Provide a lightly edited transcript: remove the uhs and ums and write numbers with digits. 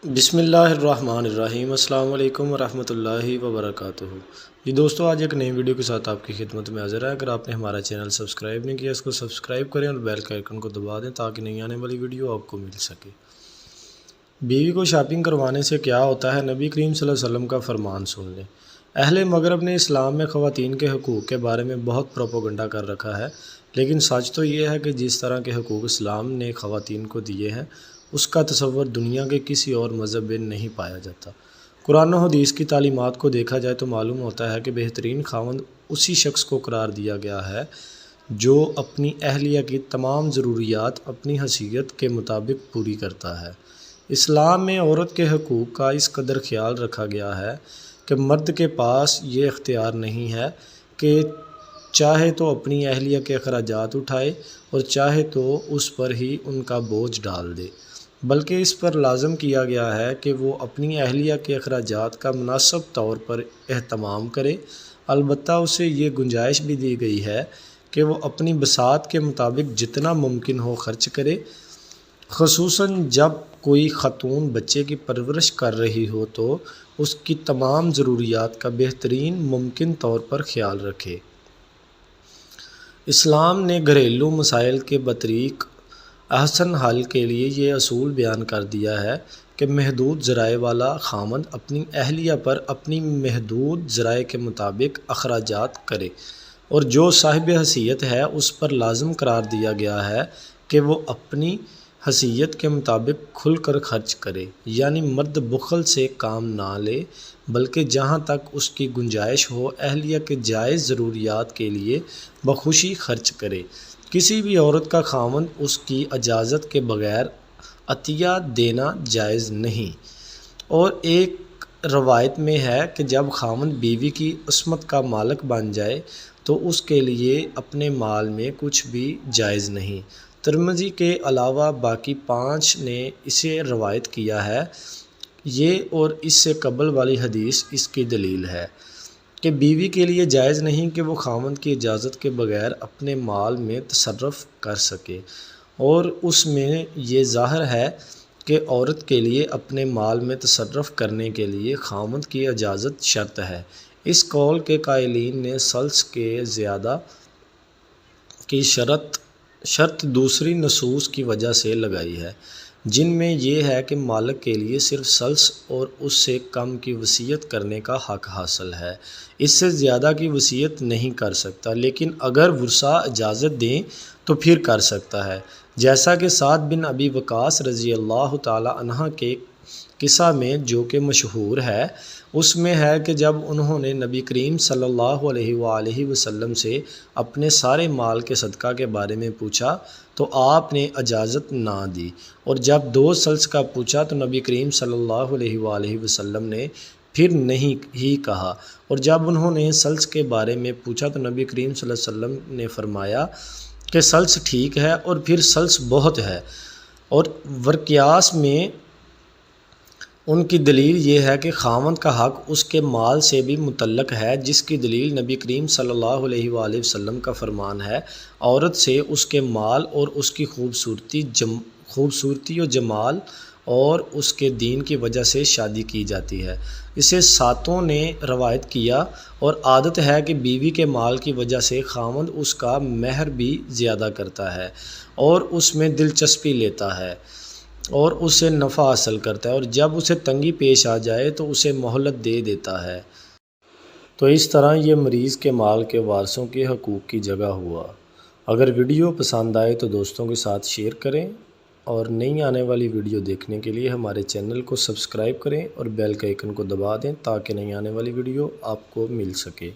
بسم اللہ الرحمن الرحیم۔ السلام علیکم ورحمۃ اللہ وبرکاتہ۔ جی دوستو، آج ایک نئی ویڈیو کے ساتھ آپ کی خدمت میں حاضر ہے۔ اگر آپ نے ہمارا چینل سبسکرائب نہیں کیا، اس کو سبسکرائب کریں اور بیل کے آئیکن کو دبا دیں تاکہ نئی آنے والی ویڈیو آپ کو مل سکے۔ بیوی کو شاپنگ کروانے سے کیا ہوتا ہے، نبی کریم صلی اللہ علیہ وسلم کا فرمان سن لیں۔ اہل مغرب نے اسلام میں خواتین کے حقوق کے بارے میں بہت پروپیگنڈا کر رکھا ہے، لیکن سچ تو یہ ہے کہ جس طرح کے حقوق اسلام نے خواتین کو دیے ہیں، اس کا تصور دنیا کے کسی اور مذہب میں نہیں پایا جاتا۔ قرآن و حدیث کی تعلیمات کو دیکھا جائے تو معلوم ہوتا ہے کہ بہترین خاوند اسی شخص کو قرار دیا گیا ہے جو اپنی اہلیہ کی تمام ضروریات اپنی حیثیت کے مطابق پوری کرتا ہے۔ اسلام میں عورت کے حقوق کا اس قدر خیال رکھا گیا ہے کہ مرد کے پاس یہ اختیار نہیں ہے کہ چاہے تو اپنی اہلیہ کے اخراجات اٹھائے اور چاہے تو اس پر ہی ان کا بوجھ ڈال دے، بلکہ اس پر لازم کیا گیا ہے کہ وہ اپنی اہلیہ کے اخراجات کا مناسب طور پر اہتمام کرے۔ البتہ اسے یہ گنجائش بھی دی گئی ہے کہ وہ اپنی بساط کے مطابق جتنا ممکن ہو خرچ کرے، خصوصاً جب کوئی خاتون بچے کی پرورش کر رہی ہو تو اس کی تمام ضروریات کا بہترین ممکن طور پر خیال رکھے۔ اسلام نے گھریلو مسائل کے بطریق احسن حل کے لیے یہ اصول بیان کر دیا ہے کہ محدود ذرائع والا خاوند اپنی اہلیہ پر اپنی محدود ذرائع کے مطابق اخراجات کرے، اور جو صاحب حیثیت ہے اس پر لازم قرار دیا گیا ہے کہ وہ اپنی حیثیت کے مطابق کھل کر خرچ کرے، یعنی مرد بخل سے کام نہ لے بلکہ جہاں تک اس کی گنجائش ہو اہلیہ کے جائز ضروریات کے لیے بخوشی خرچ کرے۔ کسی بھی عورت کا خاوند اس کی اجازت کے بغیر عطیہ دینا جائز نہیں، اور ایک روایت میں ہے کہ جب خاوند بیوی کی عصمت کا مالک بن جائے تو اس کے لیے اپنے مال میں کچھ بھی جائز نہیں۔ ترمذی کے علاوہ باقی 5 نے اسے روایت کیا ہے۔ یہ اور اس سے قبل والی حدیث اس کی دلیل ہے کہ بیوی کے لیے جائز نہیں کہ وہ خاوند کی اجازت کے بغیر اپنے مال میں تصرف کر سکے، اور اس میں یہ ظاہر ہے کہ عورت کے لیے اپنے مال میں تصرف کرنے کے لیے خاوند کی اجازت شرط ہے۔ اس قول کے قائلین نے ثلث کے زیادہ کی شرط دوسری نصوص کی وجہ سے لگائی ہے، جن میں یہ ہے کہ مالک کے لیے صرف ثلث اور اس سے کم کی وصیت کرنے کا حق حاصل ہے، اس سے زیادہ کی وصیت نہیں کر سکتا، لیکن اگر ورثاء اجازت دیں تو پھر کر سکتا ہے، جیسا کہ سعد بن ابی وقاص رضی اللہ تعالی عنہ کے قصہ میں جو کہ مشہور ہے۔ اس میں ہے کہ جب انہوں نے نبی کریم صلی اللہ علیہ وآلہ وسلم سے اپنے سارے مال کے صدقہ کے بارے میں پوچھا تو آپ نے اجازت نہ دی، اور جب 2 ثلث کا پوچھا تو نبی کریم صلی اللہ علیہ وآلہ وسلم نے پھر نہیں ہی کہا، اور جب انہوں نے ثلث کے بارے میں پوچھا تو نبی کریم صلی اللہ علیہ وسلم نے فرمایا کہ ثلث ٹھیک ہے، اور پھر ثلث بہت ہے۔ اور ورقیاس میں ان کی دلیل یہ ہے کہ خاوند کا حق اس کے مال سے بھی متعلق ہے، جس کی دلیل نبی کریم صلی اللہ علیہ وآلہ وسلم کا فرمان ہے، عورت سے اس کے مال اور اس کی خوبصورتی و جمال اور اس کے دین کی وجہ سے شادی کی جاتی ہے۔ اسے 7 نے روایت کیا، اور عادت ہے کہ بیوی کے مال کی وجہ سے خاوند اس کا مہر بھی زیادہ کرتا ہے اور اس میں دلچسپی لیتا ہے اور اس سے نفع حاصل کرتا ہے، اور جب اسے تنگی پیش آ جائے تو اسے مہلت دے دیتا ہے۔ تو اس طرح یہ مریض کے مال کے وارثوں کے حقوق کی جگہ ہوا۔ اگر ویڈیو پسند آئے تو دوستوں کے ساتھ شیئر کریں، اور نئی آنے والی ویڈیو دیکھنے کے لیے ہمارے چینل کو سبسکرائب کریں اور بیل کے آئیکن کو دبا دیں تاکہ نئی آنے والی ویڈیو آپ کو مل سکے۔